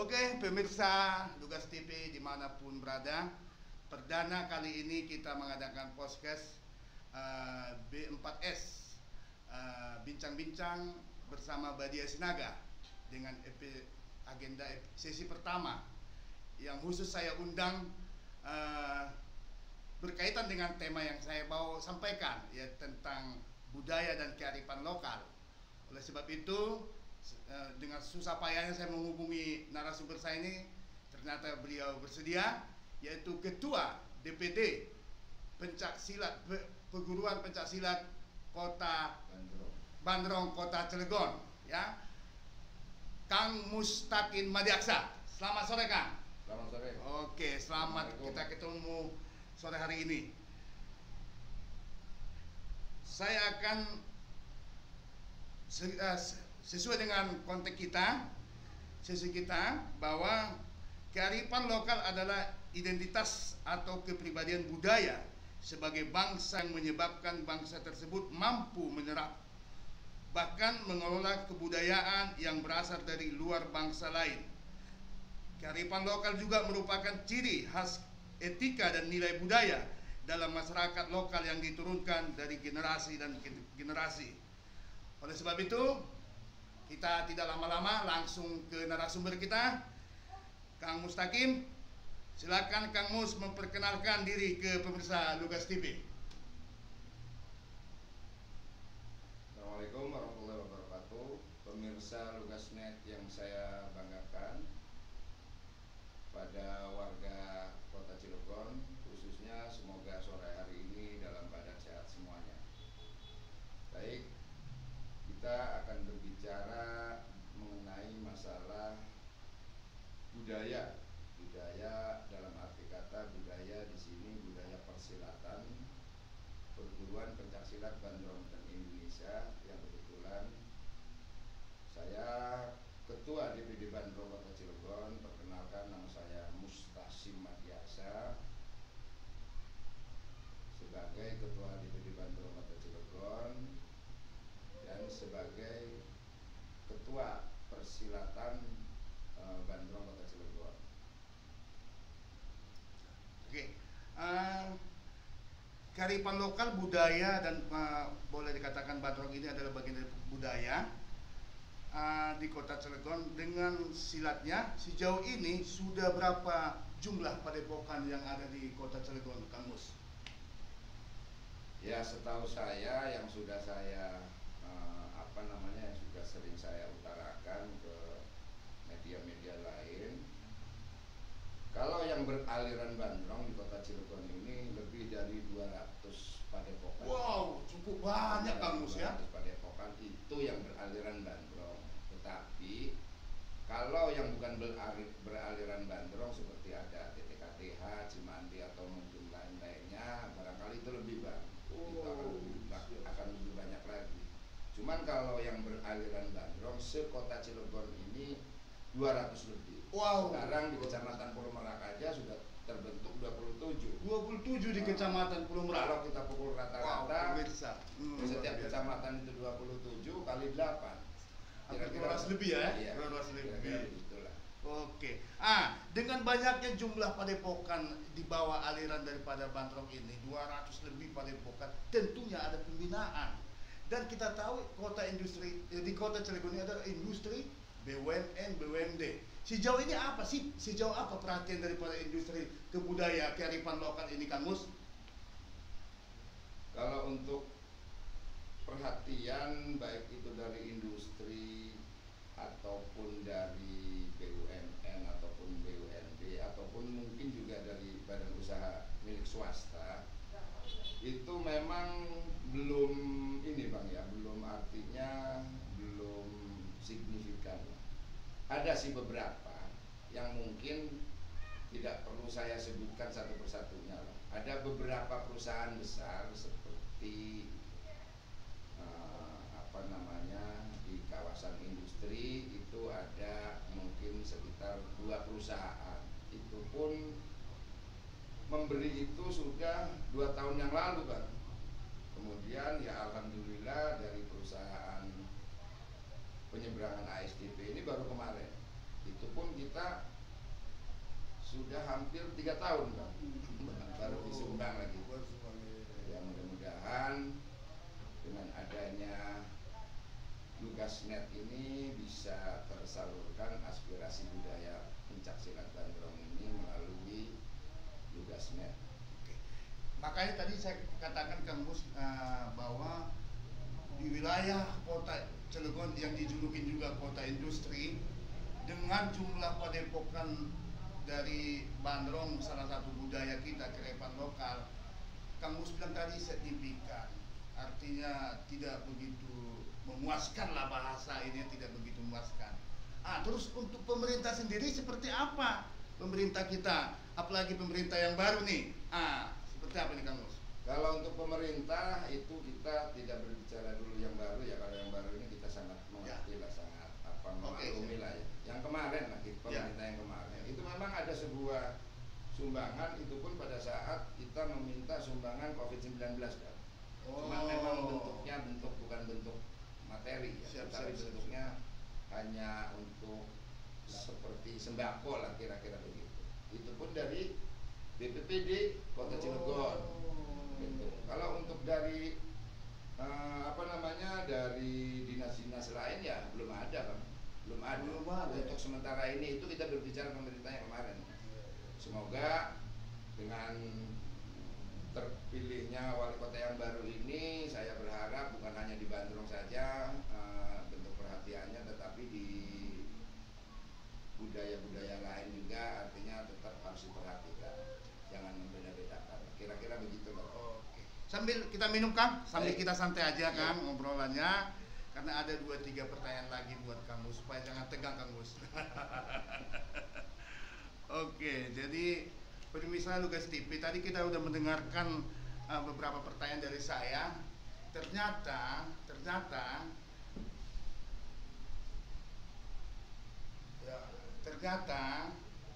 Oke, pemirsa Lugas TV dimanapun berada, perdana kali ini kita mengadakan podcast B4S, bincang-bincang bersama Badia Sinaga dengan agenda sesi pertama yang khusus saya undang berkaitan dengan tema yang saya mau sampaikan, ya, tentang budaya dan kearifan lokal. Oleh sebab itu, dengan susah payahnya saya menghubungi narasumber saya ini. Ternyata beliau bersedia, yaitu Ketua DPD Pencaksilat Perguruan Pencaksilat Kota Bandrong Kota Cilegon, ya, Kang Mustaqim Madiaksa. Selamat sore, Kang. Selamat sore. Oke, selamat kita ketemu sore hari ini. Saya akan sesuai dengan konteks kita, sesi kita, bahwa kearifan lokal adalah identitas atau kepribadian budaya sebagai bangsa yang menyebabkan bangsa tersebut mampu menyerap bahkan mengelola kebudayaan yang berasal dari luar bangsa lain. Kearifan lokal juga merupakan ciri khas etika dan nilai budaya dalam masyarakat lokal yang diturunkan dari generasi dan generasi. Oleh sebab itu, kita tidak lama-lama langsung ke narasumber kita, Kang Mustaqim. Silakan Kang Mus memperkenalkan diri ke pemirsa Lugas TV. Assalamualaikum warahmatullahi wabarakatuh. Pemirsa Lugasnet yang saya banggakan, pada warga Kota Cilegon khususnya, semoga sore hari ini dalam keadaan sehat semuanya. Baik, kita akan berbicara mengenai masalah budaya. Budaya dalam arti kata budaya di sini budaya persilatan Perguruan Pencaksilat Bandrong dan Indonesia, yang kebetulan saya Ketua DPD Bandrong Kota Cilegon. Perkenalkan, nama saya Mustaqim Madiaksa sebagai Ketua DPD Bandrong Kota Cilegon dan sebagai Ketua Persilatan Bandrong Kota Cilegon. Oke, kearifan lokal, budaya, dan boleh dikatakan Bandrong ini adalah bagian dari budaya di Kota Cilegon. Dengan silatnya, sejauh ini sudah berapa jumlah padepokan yang ada di Kota Cilegon, Kang Mus? Ya, setahu saya yang sudah saya yang sudah sering saya utarakan ke media-media lain, kalau yang beraliran Bandrong di Kota Cilegon ini lebih dari 200 padepokan. Wow, cukup banyak, Kang Mus, ya. 200 padepokan itu yang beraliran Bandrong. Tetapi kalau yang bukan beraliran Bandrong seperti ada TTKTH, Cimandi, atau mungkin lain-lainnya, barangkali itu lebih banyak. Itu akan lebih banyak lagi. Cuman kalau yang beraliran Bandrong se-Kota Cilegon ini 200 lebih. Wow. Sekarang di Kecamatan Pulau Merak aja sudah terbentuk 27. 27 di Kecamatan Pulau Merak. Kalau kita pukul rata-rata, setiap biasa. kecamatan itu 27 kali 8. Kira-kira 200 lebih, ya? Iya, 200 lebih. Itulah. Oke. Dengan banyaknya jumlah padepokan di bawah aliran daripada Bandrong ini, 200 lebih padepokan, tentunya ada pembinaan. Dan kita tahu kota industri di Kota Cilegon ini adalah industri BUMN, BUMD. Sejauh ini apa sih? Sejauh apa perhatian daripada industri kebudayaan kearifan lokal ini, Kang Mus? Kalau untuk perhatian baik itu dari industri ataupun dari BUMN ataupun BUMD ataupun mungkin juga dari badan usaha milik swasta, itu memang belum ini Bang ya, belum, artinya belum signifikan. Ada sih beberapa yang mungkin tidak perlu saya sebutkan satu persatunya lah. Ada beberapa perusahaan besar seperti di kawasan industri itu ada mungkin sekitar 2 perusahaan. Itu pun memberi itu sudah 2 tahun yang lalu, Bang. Kemudian ya alhamdulillah dari perusahaan penyeberangan ASDP ini baru kemarin Itu pun kita sudah hampir 3 tahun Bang, baru disumbang lagi. Ya mudah-mudahan dengan adanya Lugasnet ini bisa tersalurkan aspirasi budaya pencaksilat Bandrong ini melalui Lugasnet. Makanya tadi saya katakan Kang Mus bahwa di wilayah kota Cilegon yang dijulukin juga kota industri, dengan jumlah padepokan dari Bandrong, salah satu budaya kita, kearifan lokal, Kang Mus bilang tadi signifikan. Artinya tidak begitu memuaskan lah, bahasa ini tidak begitu memuaskan. Terus untuk pemerintah sendiri seperti apa? Pemerintah kita, apalagi pemerintah yang baru nih. Seperti apa nih Kang Mus? Kalau untuk pemerintah itu kita tidak berbicara dulu yang baru ya. Kalau yang baru ini kita sangat mengerti lah, sangat memaklumi lah ya. Yang kemarin lah, pemerintah yang kemarin itu memang ada sebuah sumbangan, itu pun pada saat kita meminta sumbangan COVID-19 kan. Cuma memang bentuknya bukan bentuk materi ya, tapi bentuknya hanya untuk seperti sembako lah, kira-kira begitu. Itu pun dari BPPD Kota Cilegon. Gitu. Kalau untuk dari dari dinas-dinas lain ya belum ada Bang. Belum ada. Untuk sementara ini itu kita berbicara pemerintah yang kemarin. Semoga dengan terpilihnya wali kota yang baru ini, saya berharap bukan hanya di Bandrong saja bentuk perhatiannya, tetapi di budaya-budaya lain juga, artinya tetap harus diperhatikan, jangan membeda-bedakan. Kira-kira begitu loh. Oke. Sambil kita minum Kang, sambil kita santai aja Kang ngobrolannya, karena ada 2-3 pertanyaan lagi buat Kang Mus, supaya jangan tegang Kang Mus. Oke, jadi pemirsa Lugas TV, tadi kita udah mendengarkan beberapa pertanyaan dari saya. Ternyata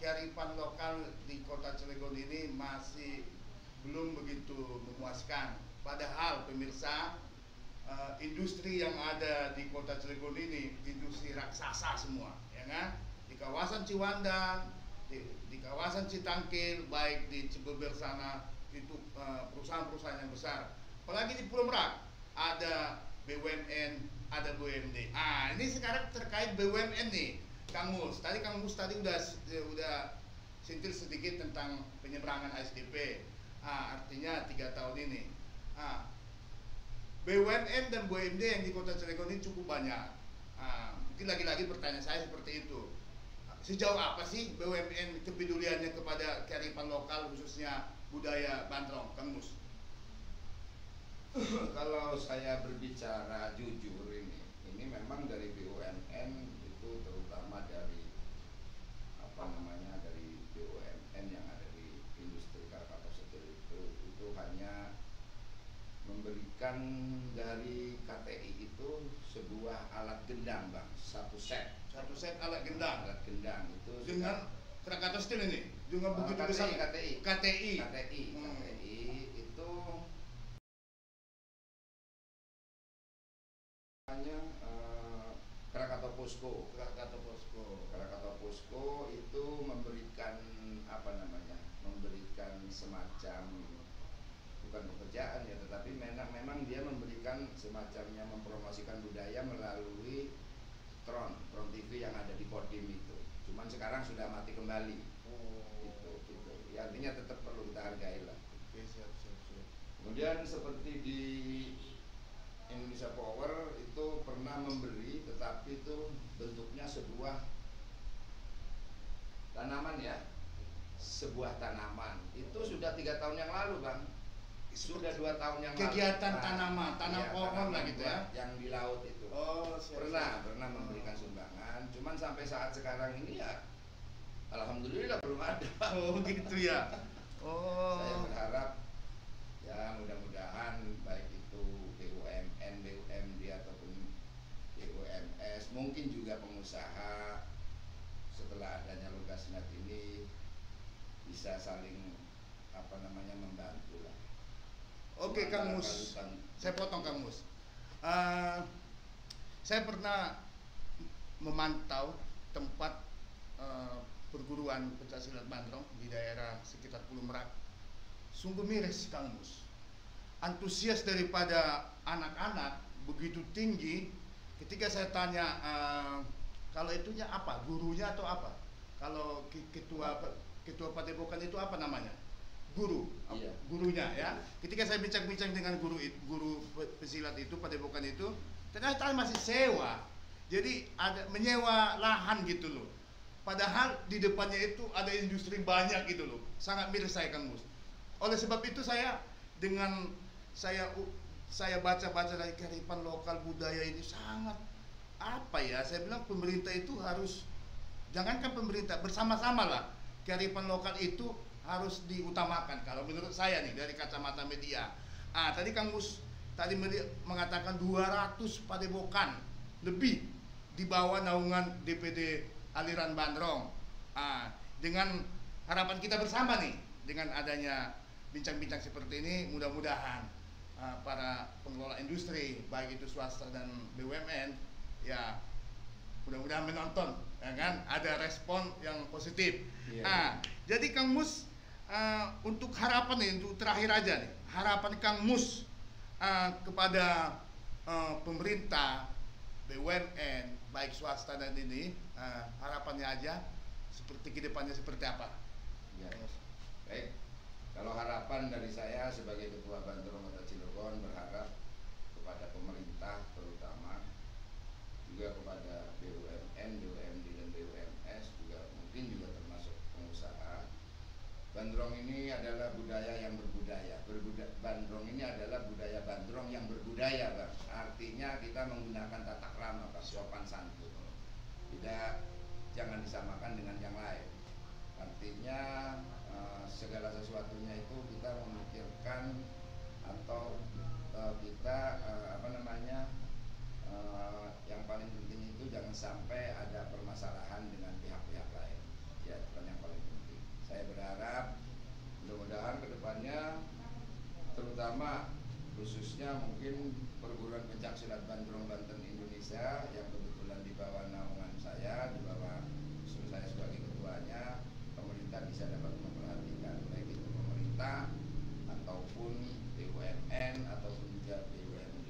kearifan lokal di Kota Cilegon ini masih belum begitu memuaskan. Padahal pemirsa, industri yang ada di Kota Cilegon ini industri raksasa semua, ya kan? Di kawasan Ciwandan, di kawasan Citangkil, baik di Cibeber sana itu perusahaan-perusahaan yang besar. Apalagi di Pulau Merak ada BUMN, ada BUMD. Ini sekarang terkait BUMN nih, Kang Mus. Kang Mus tadi udah sentil sedikit tentang penyeberangan ASDP. Artinya 3 tahun ini. BUMN dan BUMD yang di Kota Cilegon ini cukup banyak. Mungkin lagi-lagi pertanyaan saya seperti itu. Sejauh apa sih BUMN kepeduliannya kepada kearifan lokal, khususnya budaya Bandrong, Kang Mus? Kalau saya berbicara jujur, ini memang dari BUMN itu, terutama dari dari BUMN yang ada di industri Krakatau Steel itu hanya memberikan dari KTI itu sebuah alat gendang Bang, satu set alat gendang. Itu dengan Krakatau Steel ini dengan begitu besar. KTI itu hanya Krakatau Posko itu memberikan memberikan semacam, bukan pekerjaan ya, tetapi memang dia memberikan semacamnya, mempromosikan budaya melalui Tron TV yang ada di Kodim itu. Cuman sekarang sudah mati kembali. Gitu. Ya, artinya tetap perlu kita hargai lah. Oke, siap. Kemudian seperti di Indonesia Power itu pernah memberi, tetapi itu bentuknya sebuah tanaman ya. Sebuah tanaman. Itu sudah 3 tahun yang lalu Bang. Sudah 2 tahun yang kegiatan lalu. tanam pohon lah gitu ya. Yang di laut itu. Pernah memberikan sumbangan. Cuman sampai saat sekarang ini ya alhamdulillah belum ada. Gitu ya. Saya berharap ya mudah-mudahan baik itu BUMN, BUMD ataupun BUMS, mungkin juga pengusaha setelah adanya Lugasnet ini bisa saling membantu lah. Oke Kang Mus, saya potong Kang Mus. Saya pernah memantau tempat perguruan pencaksilat Bandrong di daerah sekitar Pulau Merak. Sungguh miris Kang Mus. Antusias daripada anak-anak begitu tinggi ketika saya tanya kalau itunya apa, gurunya atau apa? Kalau ketua padepokan itu apa namanya? Guru, Iya. gurunya ya. Ketika saya bincang-bincang dengan guru pesilat itu, padepokan itu, ternyata masih sewa. Jadi ada menyewa lahan gitu loh. Padahal di depannya itu ada industri banyak gitu loh. Sangat miris saya Kang Mus. Oleh sebab itu saya baca-baca dari kearifan lokal budaya ini sangat apa ya? Saya bilang pemerintah itu harus, jangankan pemerintah, bersama-sama lah kearifan lokal itu harus diutamakan kalau menurut saya nih dari kacamata media. Tadi Kang Mus tadi mengatakan 200 padepokan lebih di bawah naungan DPD aliran Bandrong. Dengan harapan kita bersama nih, dengan adanya bincang-bincang seperti ini, mudah-mudahan para pengelola industri baik itu swasta dan BUMN ya mudah-mudahan menonton, ya kan, ada respon yang positif. Jadi Kang Mus, untuk harapan nih, untuk terakhir aja nih, harapan Kang Mus kepada pemerintah, BUMN, baik swasta dan ini, harapannya aja seperti kedepannya seperti apa? Ya. Baik, kalau harapan dari saya sebagai Ketua Bandrong Kota Cilegon berharap kepada pemerintah terutama, juga kepada BUMN, BUMD dan BUMS, juga mungkin juga termasuk pengusaha. Bandrong ini adalah budaya yang berbudaya. Bandrong ini adalah budaya Bandrong yang berbudaya, Bang. Artinya kita menggunakan tata krama, Bang, sopan santun. Tidak, jangan disamakan dengan yang lain. Artinya segala sesuatunya itu kita memikirkan atau kita yang paling penting itu jangan sampai ada permasalahan dengan pihak-pihak lain. Ya, itu kan yang paling penting. Saya berharap mudah-mudahan kedepannya, terutama khususnya mungkin perguruan pencaksilat Bandrong Banten Indonesia yang kebetulan di bawah naungan saya, di bawah usul saya sebagai ketuanya, pemerintah bisa dapat memperhatikan, baik itu pemerintah ataupun BUMN ataupun juga BUMD.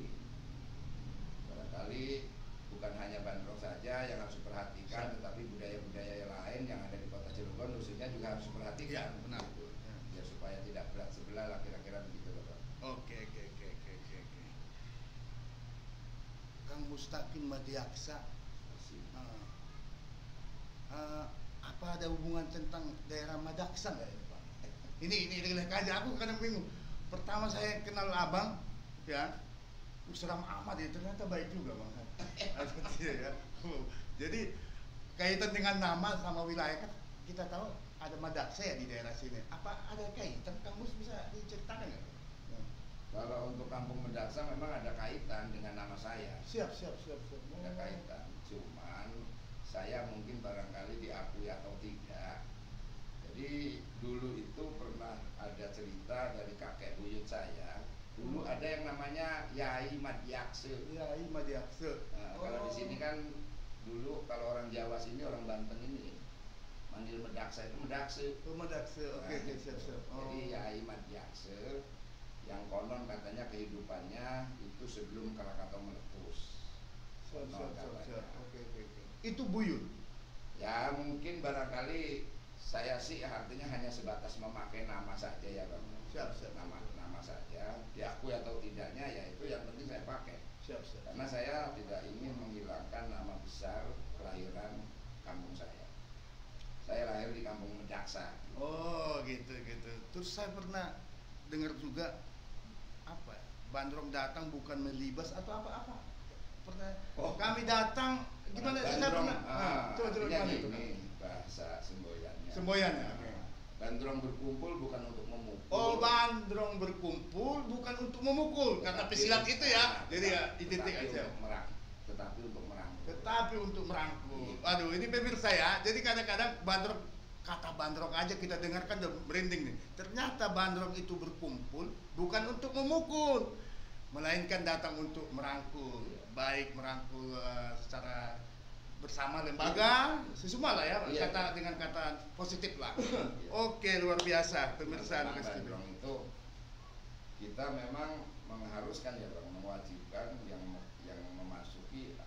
Barangkali bukan hanya Bandrong saja yang harus diperhatikan, tetapi budaya-budaya lain yang ada di Kota Cilegon khususnya juga harus diperhatikan. Ya, benar. Biar supaya tidak berat sebelah lah, kira-kira begitu, Bapak. Oke. Kang Mustaqim Madiaksa, apa ada hubungan tentang daerah Madaksa nggak ya Pak? Ini aja, aku kadang bingung. Pertama saya kenal abang, ya, seram amat ya, ternyata baik juga Bang. Ya. Jadi kaitan dengan nama sama wilayah kan kita tahu ada Madaksa ya di daerah sini. Apa ada kaitan? Kang Mus bisa diceritakan nggak? Kalau untuk Kampung Medaksa memang ada kaitan dengan nama saya. Siap. Ada kaitan. Cuman saya mungkin barangkali diakui atau tidak. Jadi dulu itu pernah ada cerita dari kakek buyut saya. Dulu ada yang namanya Yai Madiakse. Yai Madiakse. Kalau di sini kan dulu kalau orang Jawa sini, orang Banten ini manggil Medaksa itu Medakse. Medakse. Oke, siap. Jadi Yai Madiakse yang konon katanya kehidupannya itu sebelum Krakatau meletus. Siap. Oke. Itu buyut. Ya mungkin barangkali saya sih artinya hanya sebatas memakai nama saja ya Bang. Siap. Nama saja, diakui atau tidaknya ya itu yang penting saya pakai. Siap. Karena saya tidak ingin menghilangkan nama besar kelahiran kampung saya. Saya lahir di Kampung Medaksa. Oh gitu. Terus saya pernah dengar juga apa? Bandrong datang bukan melibas atau apa? Pernah? Kami datang gimana? Saya pernah. Coba gimana itu? Ini bahasa semboyannya. Semboyannya. Bandrong berkumpul bukan untuk memukul. Oh, Bandrong berkumpul bukan untuk memukul karena pesilat itu ya. Jadi ya identik aja. Tetapi untuk merangkul. Aduh, ini pemirsa ya. Jadi kadang-kadang kata Bandrong aja kita dengarkan udah merinding nih. Ternyata Bandrong itu berkumpul bukan untuk memukul, melainkan datang untuk merangkul. Baik merangkul secara bersama lembaga, semua lah ya, Iya. kata dengan kata positif lah. Oke, luar biasa pemirsa Memang Lugas TV. Bandrong itu kita memang mengharuskan ya Bang, mewajibkan yang memasuki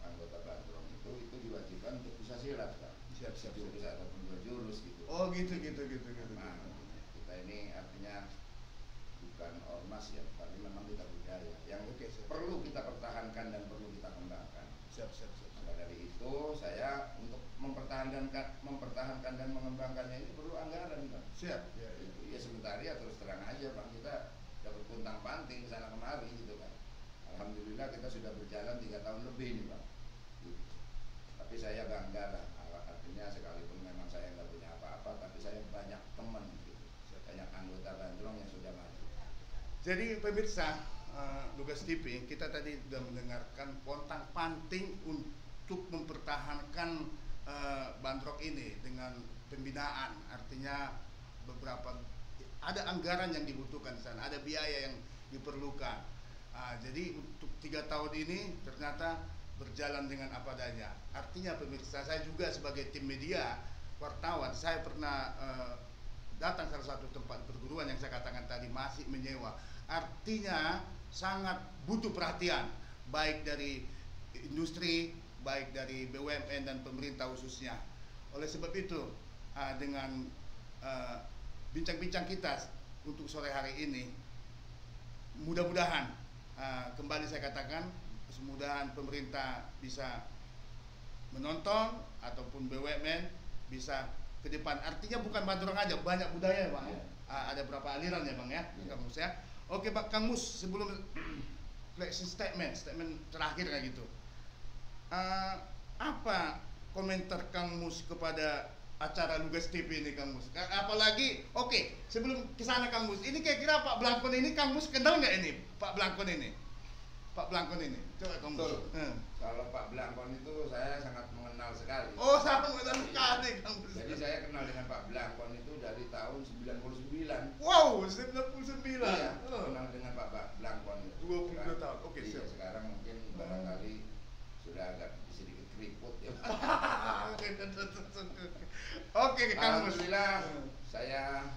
anggota Bandrong itu diwajibkan untuk bisa silat Bang. Siap. Jurus ataupun 2 jurus gitu. Oh gitu. Nah, kita ini artinya bukan ormas ya, tapi memang kita budaya yang Oke, siap. perlu kita pertahankan dan perlu kita kembangkan. Siap. Maka dari itu saya untuk mempertahankan dan mengembangkannya ini perlu anggaran Bang. Siap. Ya. Ya sebentar ya, terus terang aja Bang, kita dapat puntang panting sana kemari gitu kan. Alhamdulillah kita sudah berjalan 3 tahun lebih nih Bang. Gitu. Tapi saya bangga lah, artinya sekalipun memang saya nggak punya apa-apa, tapi saya banyak teman gitu, banyak anggota Bandrong yang sudah maju. Jadi pemirsa Lugas TV, kita tadi sudah mendengarkan pontang panting untuk mempertahankan Bandrong ini dengan pembinaan, artinya beberapa ada anggaran yang dibutuhkan di sana, ada biaya yang diperlukan. Jadi untuk 3 tahun ini ternyata berjalan dengan apa adanya. Artinya pemirsa, saya juga sebagai tim media wartawan, saya pernah datang salah satu tempat perguruan yang saya katakan tadi masih menyewa. Artinya sangat butuh perhatian baik dari industri, baik dari BUMN dan pemerintah khususnya. Oleh sebab itu dengan bincang-bincang kita untuk sore hari ini, mudah-mudahan kembali saya katakan, semudahan pemerintah bisa menonton ataupun BUMN bisa ke depan. Artinya bukan Bandrong aja, banyak budaya ya Bang. Ada berapa aliran ya Bang ya, Kang Mus ya. Oke Pak Kang Mus, sebelum closing statement terakhir kayak gitu, apa komentar Kang Mus kepada acara Lugas TV ini Kang Mus? Apalagi, oke, sebelum kesana Kang Mus, ini kira-kira Pak Blangkon ini Kang Mus kenal nggak ini Pak Blangkon ini? Pak Blangkon ini, coba Kang Mus. Kalau Pak Blangkon itu saya sangat mengenal sekali. Oh, sangat mengenal sekali Kang Mus. Jadi saya kenal dengan Pak Blangkon itu dari tahun 99. Wow, 99. Iya, kenal dengan Pak Blangkon itu. 22 tahun. Oke, iya, siap. sekarang mungkin barangkali sudah agak sedikit keriput ya. Oke, Kang Mus. Alhamdulillah saya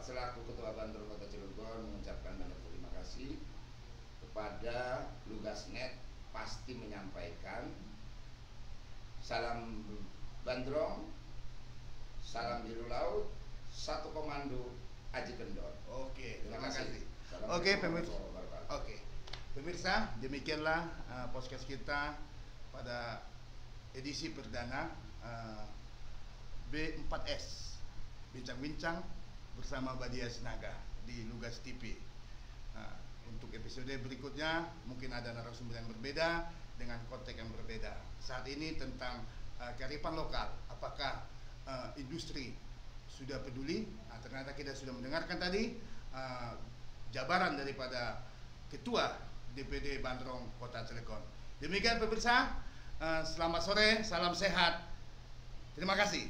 selaku Ketua Bandrong Kota Cilegon mengucapkan banyak terima kasih kepada Lugasnet, pasti menyampaikan salam Bandrong, salam biru laut, satu komando Aji Kendor. Oke, terima kasih. Assalamualaikum Oke, pemirsa. warahmatullahi wabarakatuh. Oke, pemirsa, demikianlah podcast kita pada edisi perdana B4S, bincang-bincang bersama Badia Sinaga di Lugas TV. Untuk episode berikutnya mungkin ada narasumber yang berbeda dengan konteks yang berbeda. Saat ini tentang kearifan lokal, apakah industri sudah peduli? Ternyata kita sudah mendengarkan tadi jabaran daripada Ketua DPD Bandrong Kota Cilegon. Demikian pemirsa, selamat sore, salam sehat. Terima kasih.